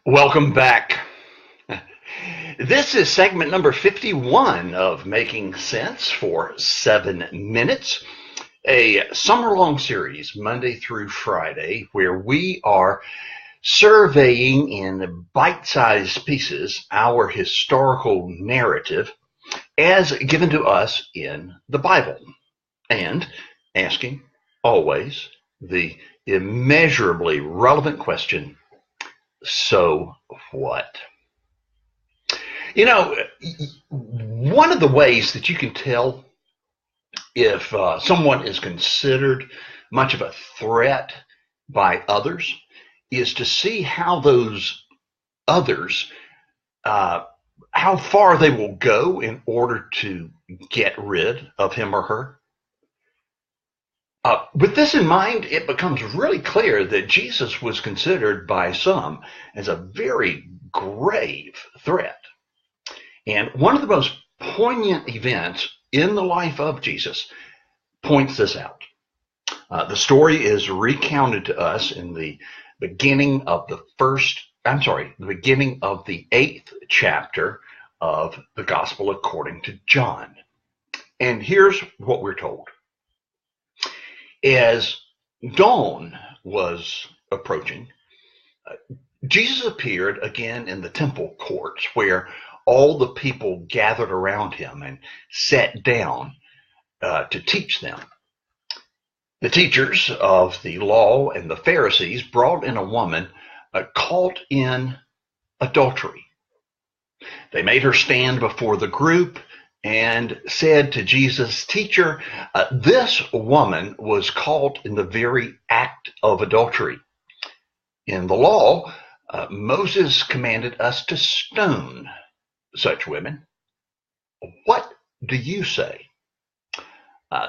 Welcome back. This is segment number 51 of Making Sense for 7 Minutes, a summer-long series, Monday through Friday, where we are surveying in bite-sized pieces our historical narrative as given to us in the Bible, and asking always the immeasurably relevant question, so what? You know, one of the ways that you can tell if someone is considered much of a threat by others is to see how those others, how far they will go in order to get rid of him or her. With this in mind, it becomes really clear that Jesus was considered by some as a very grave threat. And one of the most poignant events in the life of Jesus points this out. The story is recounted to us in the beginning of the beginning of the 8th chapter of the Gospel according to John. And here's what we're told. As dawn was approaching, Jesus appeared again in the temple courts where all the people gathered around him and sat down to teach them. The teachers of the law and the Pharisees brought in a woman caught in adultery. They made her stand before the group and said to Jesus, "Teacher, this woman was caught in the very act of adultery. In the law, Moses commanded us to stone such women. What do you say?"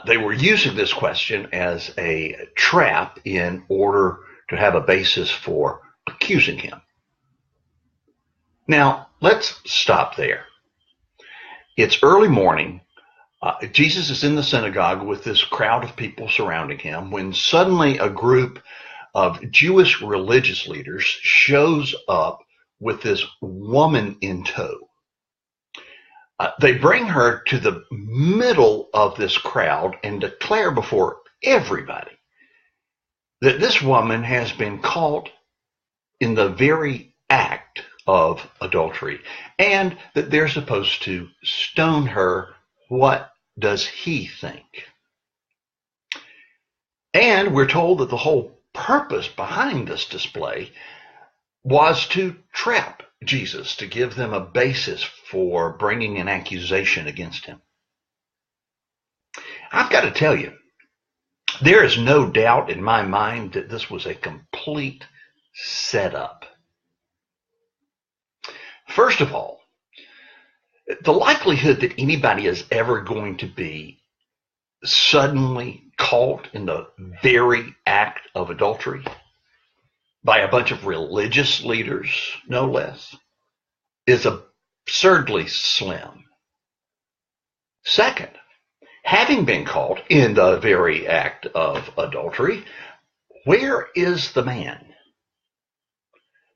They were using this question as a trap in order to have a basis for accusing him. Now, let's stop there. It's early morning. Jesus is in the synagogue with this crowd of people surrounding him when suddenly a group of Jewish religious leaders shows up with this woman in tow. They bring her to the middle of this crowd and declare before everybody that this woman has been caught in the very act of adultery and that they're supposed to stone her. What does he think? And we're told that the whole purpose behind this display was to trap Jesus, to give them a basis for bringing an accusation against him. I've got to tell you, there is no doubt in my mind that this was a complete setup. First of all, the likelihood that anybody is ever going to be suddenly caught in the very act of adultery by a bunch of religious leaders, no less, is absurdly slim. Second, having been caught in the very act of adultery, where is the man?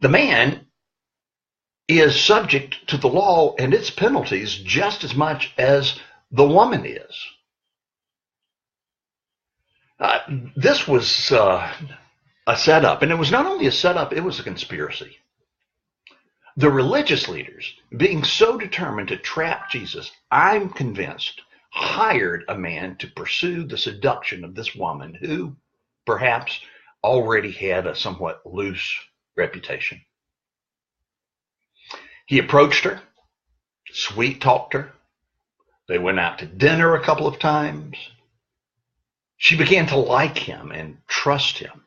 The man is subject to the law and its penalties just as much as the woman is. This was a setup, and it was not only a setup, it was a conspiracy. The religious leaders, being so determined to trap Jesus, I'm convinced, hired a man to pursue the seduction of this woman who perhaps already had a somewhat loose reputation. He approached her, sweet-talked her. They went out to dinner a couple of times. She began to like him and trust him.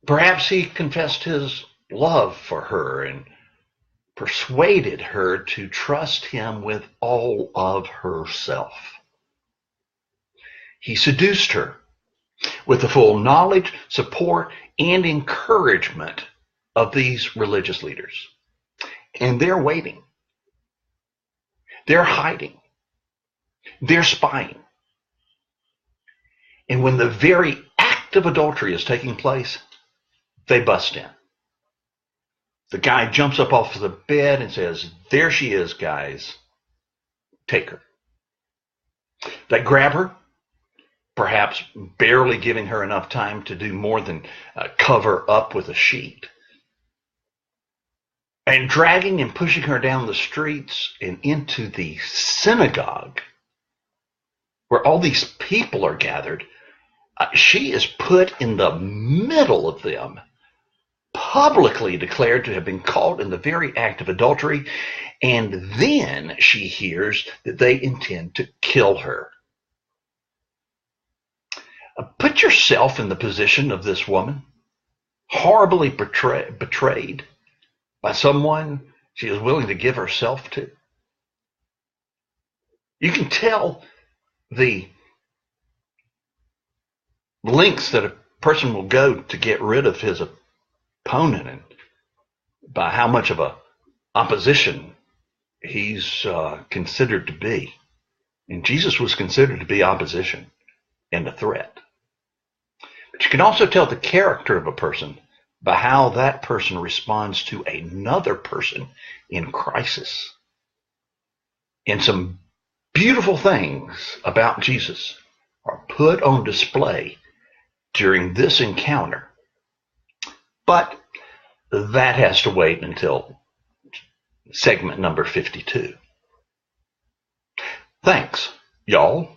Perhaps he confessed his love for her and persuaded her to trust him with all of herself. He seduced her with the full knowledge, support, and encouragement of these religious leaders. And they're waiting. They're hiding. They're spying. And when the very act of adultery is taking place, they bust in. The guy jumps up off the bed and says, "There she is, guys. Take her." They grab her, perhaps barely giving her enough time to do more than cover up with a sheet, and dragging and pushing her down the streets and into the synagogue where all these people are gathered. She is put in the middle of them, publicly declared to have been caught in the very act of adultery, and then she hears that they intend to kill her. Put yourself in the position of this woman, horribly betrayed by someone she is willing to give herself to. You can tell the lengths that a person will go to get rid of his opponent and by how much of a opposition he's considered to be. And Jesus was considered to be opposition and a threat. But you can also tell the character of a person by how that person responds to another person in crisis. And some beautiful things about Jesus are put on display during this encounter. But that has to wait until segment number 52. Thanks, y'all.